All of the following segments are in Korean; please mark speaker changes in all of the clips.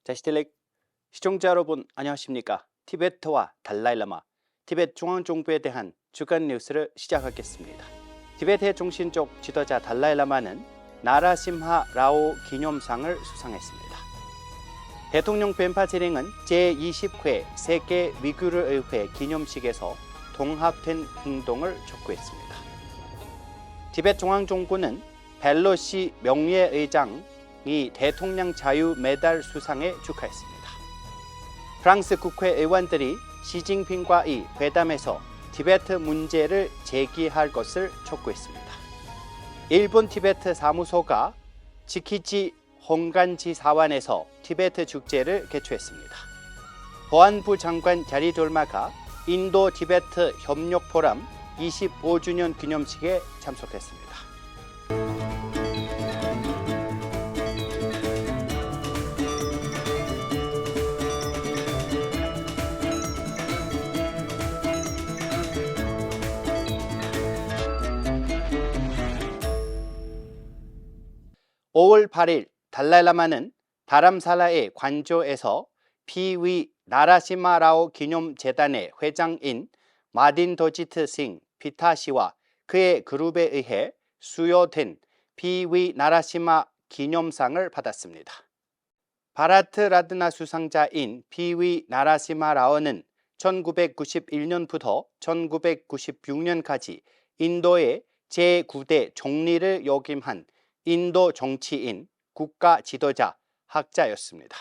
Speaker 1: 자시텔렉 시청자 여러분 안녕하십니까? 티베트와 달라이라마, 티베트 중앙정부에 대한 주간 뉴스를 시작하겠습니다. 티베트의 정신적 지도자 달라이라마는 나라심하 라오 기념상을 수상했습니다. 대통령 벤파지링은 제20회 세계 위구르 의회 기념식에서 통합된 행동을 촉구했습니다. 티베트 중앙정부는 벨로시 명예의장이 대통령 자유 메달 수상에 축하했습니다. 프랑스 국회의원들이 시진핑과의 회담에서 티베트 문제를 제기할 것을 촉구했습니다. 일본 티베트 사무소가 지키지 홍간지 사원에서 티베트 축제를 개최했습니다. 보안부 장관 자리 돌마가 인도 티베트 협력 포럼 25주년 기념식에 참석했습니다. 5월 8일 달라이라마는 다람살라의 관저에서 피위 나라시마라오 기념재단의 회장인 마딘 도지트 싱 피타시와 그의 그룹에 의해 수여된 피위 나라시마 기념상을 받았습니다. 바라트 라드나 수상자인 피위 나라시마 라오는 1991년부터 1996년까지 인도의 제9대 총리를 역임한 인도 정치인, 국가 지도자, 학자였습니다.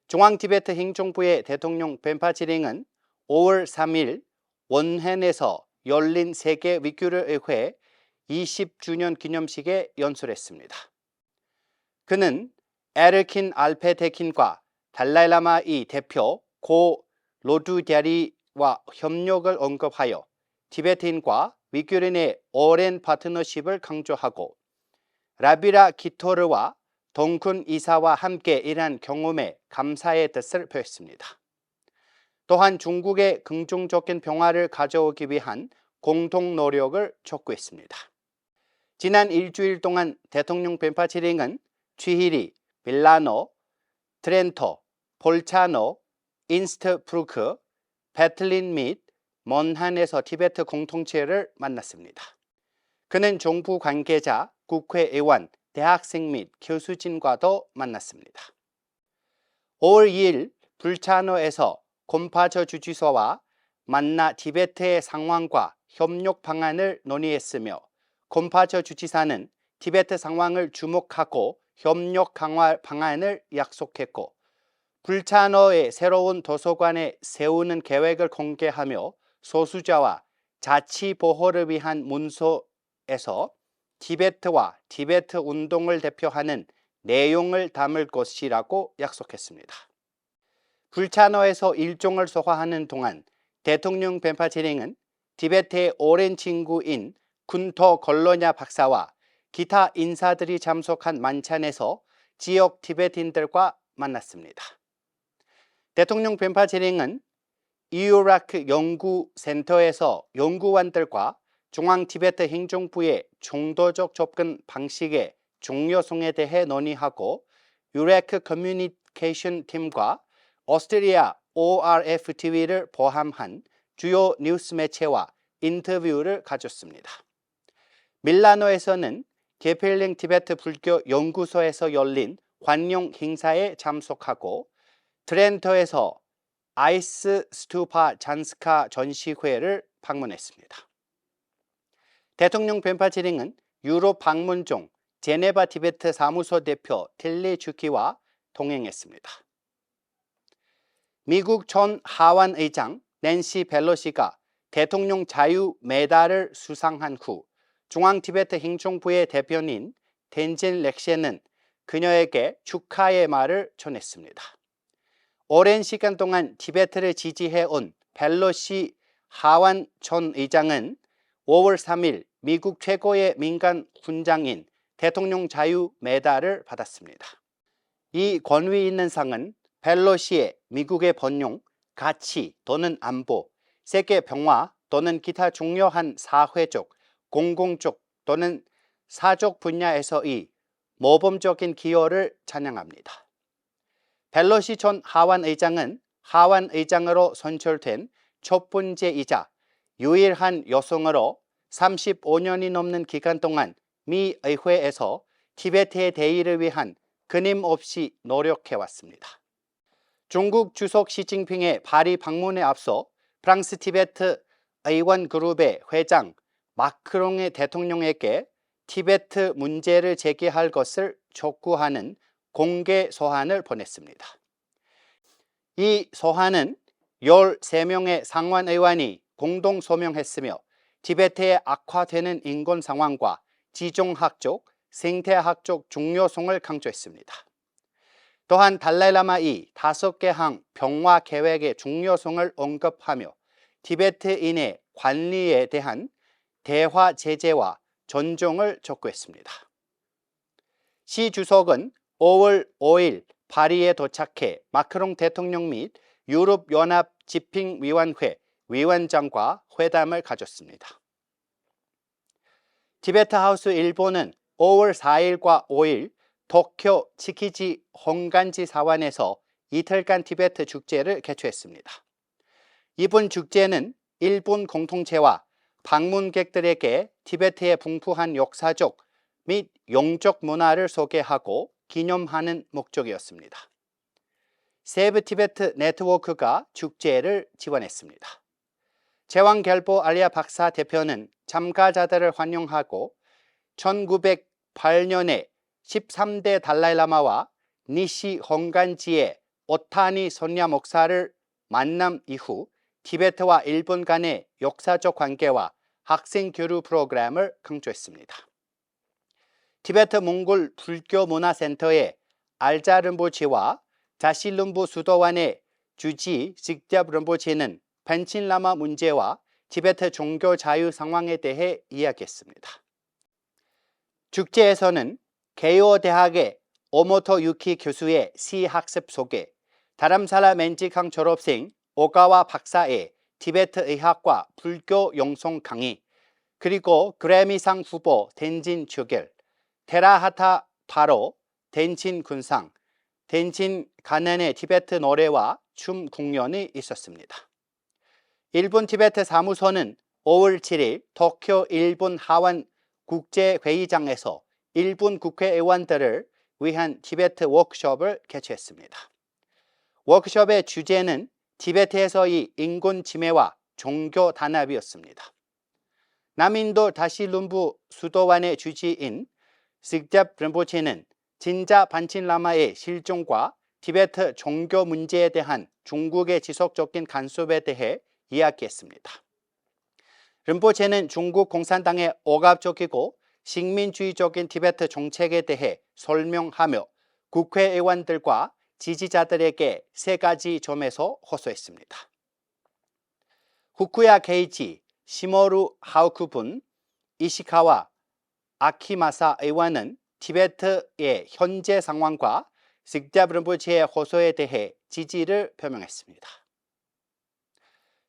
Speaker 1: 중앙티베트 행정부의 대통령 벤파지링은 5월 3일 원헨에서 열린 세계 위구르 의회 20주년 기념식에 연설했습니다. 그는 에르킨 알페테킨과 달라이라마의 대표 고 로두갸리와 협력을 언급하여 티베트인과 위구르인의 오랜 파트너십을 강조하고 라비라 키토르와 동군 이사와 함께 일한 경험에 감사의 뜻을 표했습니다. 또한 중국의 긍정적인 평화를 가져오기 위한 공동 노력을 촉구했습니다. 지난 일주일 동안 대통령 벤파지링은 취히리, 밀라노, 트렌토, 볼차노, 인스트브루크, 베틀린 및 먼한에서 티베트 공동체를 만났습니다. 그는 정부 관계자, 국회의원, 대학생 및 교수진과도 만났습니다. 5월 2일 불차노에서 콤파처 주지사와 만나 티베트의 상황과 협력 방안을 논의했으며 콤파처 주지사는 티베트 상황을 주목하고 협력 강화 방안을 약속했고 불차노의 새로운 도서관에 세우는 계획을 공개하며 소수자와 자치 보호를 위한 문서에서 티베트와 티베트 운동을 대표하는 내용을 담을 것이라고 약속했습니다. 불차노에서 일정을 소화하는 동안 대통령 벤파지링은 티베트의 오랜 친구인 군토 걸로냐 박사와 기타 인사들이 참석한 만찬에서 지역 티베트인들과 만났습니다. 대통령 벤파지링은 이유라크 연구센터에서 연구원들과 중앙 티베트 행정부의 중도적 접근 방식의 중요성에 대해 논의하고 유레크 커뮤니케이션 팀과 오스트리아 ORF-TV를 포함한 주요 뉴스 매체와 인터뷰를 가졌습니다. 밀라노에서는 게펠링 티베트 불교 연구소에서 열린 환영 행사에 참석하고 트렌토에서 아이스 스투파 잔스카 전시회를 방문했습니다. 대통령 벤파지링은 유럽 방문 중 제네바 티베트 사무소 대표 틸리 주키와 동행했습니다. 미국 전 하원 의장 낸시 펠로시가 대통령 자유 메달을 수상한 후 중앙 티베트 행정부의 대변인 덴진 렉셰는 그녀에게 축하의 말을 전했습니다. 오랜 시간 동안 티베트를 지지해온 펠로시 하원 전 의장은 5월 3일 미국 최고의 민간 훈장인 대통령 자유 메달을 받았습니다. 이 권위 있는 상은 펠로시의 미국의 번영, 가치 또는 안보, 세계 평화 또는 기타 중요한 사회적, 공공적 또는 사적 분야에서의 모범적인 기여를 찬양합니다. 펠로시 전 하원 의장은 하원 의장으로 선출된 첫 번째이자 유일한 여성으로 35년이 넘는 기간 동안 미 의회에서 티베트의 대의를 위한 끊임없이 노력해왔습니다. 중국 주석 시진핑의 파리 방문에 앞서 프랑스 티베트 의원 그룹의 회장 마크롱의 대통령에게 티베트 문제를 제기할 것을 촉구하는 공개 서한을 보냈습니다. 이 서한은 13명의 상원 의원이 공동 서명했으며 티베트의 악화되는 인권 상황과 지정학적, 생태학적 중요성을 강조했습니다. 또한 달라이라마의 5개 항 평화 계획의 중요성을 언급하며 티베트인의 관리에 대한 대화 제재와 존중을 촉구했습니다. 시 주석은 5월 5일 파리에 도착해 마크롱 대통령 및 유럽연합 집행위원회 위원장과 회담을 가졌습니다. 티베트 하우스 일본은 5월 4일과 5일 도쿄 치키지 honganji 사원에서 이틀간 티베트 축제를 개최했습니다. 이번 축제는 일본 공동체와 방문객들에게 티베트의 풍부한 역사적 및 영적 문화를 소개하고 기념하는 목적이었습니다. 세이브 티베트 네트워크가 축제를 지원했습니다. 제왕결보 알리아 박사 대표는 참가자들을 환영하고 1908년에 13대 달라이라마와 니시 honganji의 오타니 손야 목사를 만남 이후 티베트와 일본 간의 역사적 관계와 학생 교류 프로그램을 강조했습니다. 티베트 몽골 불교 문화센터의 알자 림보체와 자실룸부 수도원의 주지 직접 림보체는 펜친 라마 문제와 티베트 종교 자유 상황에 대해 이야기했습니다. 축제에서는 게이오 대학의 오모토 유키 교수의 시 학습 소개, 다람사라 맨지캉 졸업생 오가와 박사의 티베트 의학과 불교 영성 강의, 그리고 그래미상 후보 덴진 주결, 테라하타 바로 덴친 군상, 덴친 가난의 티베트 노래와 춤 공연이 있었습니다. 일본 티베트 사무소는 5월 7일 도쿄 일본 하원 국제회의장에서 일본 국회의원들을 위한 티베트 워크숍을 개최했습니다. 워크숍의 주제는 티베트에서의 인권 침해와 종교 단합이었습니다. 남인도 다실룸부 수도원의 주지인 식잡 림보체는 진자 반친라마의 실종과 티베트 종교 문제에 대한 중국의 지속적인 간섭에 대해 이야기했습니다. 림보체는 중국 공산당의 억압적이고 식민주의적인 티베트 정책에 대해 설명하며 국회의원들과 지지자들에게 3가지 점에서 호소했습니다. 후쿠야 게이지, 시모루 하우쿠분, 이시카와 아키마사 의원은 티베트의 현재 상황과 식잡 림보체의 호소에 대해 지지를 표명했습니다.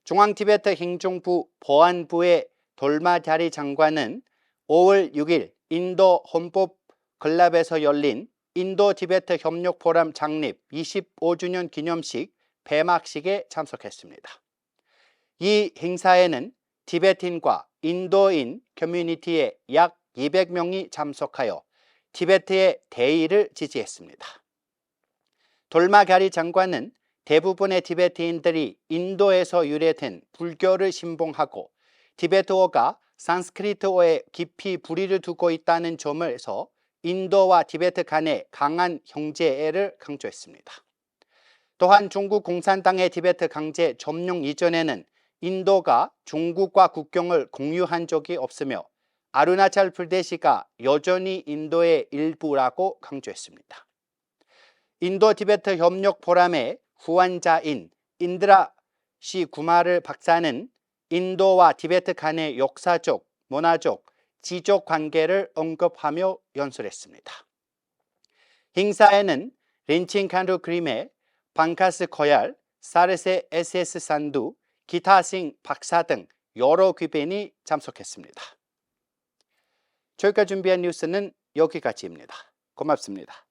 Speaker 1: 중앙티베트 행정부 보안부의 돌마자리 장관은 5월 6일 인도 헌법클럽에서 열린 인도 티베트 협력 포럼 창립 25주년 기념식 폐막식에 참석했습니다. 이 행사에는 티베트인과 인도인 커뮤니티의 약 200명이 참석하여 티베트의 대의를 지지했습니다. 돌마가리 장관은 대부분의 티베트인들이 인도에서 유래된 불교를 신봉하고 티베트어가 산스크리트어에 깊이 뿌리를 두고 있다는 점에서 인도와 티베트 간의 강한 형제애를 강조했습니다. 또한 중국 공산당의 티베트 강제 점령 이전에는 인도가 중국과 국경을 공유한 적이 없으며 아루나찰 프라데시가 여전히 인도의 일부라고 강조했습니다. 인도 티베트 협력 포럼의 후원자인 인드라 시 구마르 박사는 인도와 티베트 간의 역사적, 문화적, 지적 관계를 언급하며 연설했습니다. 행사에는 린칭 칸루 그림의 방카스 코얄, 사르세 SS 산두, 기타싱 박사 등 여러 귀빈이 참석했습니다. 저희가 준비한 뉴스는 여기까지입니다. 고맙습니다.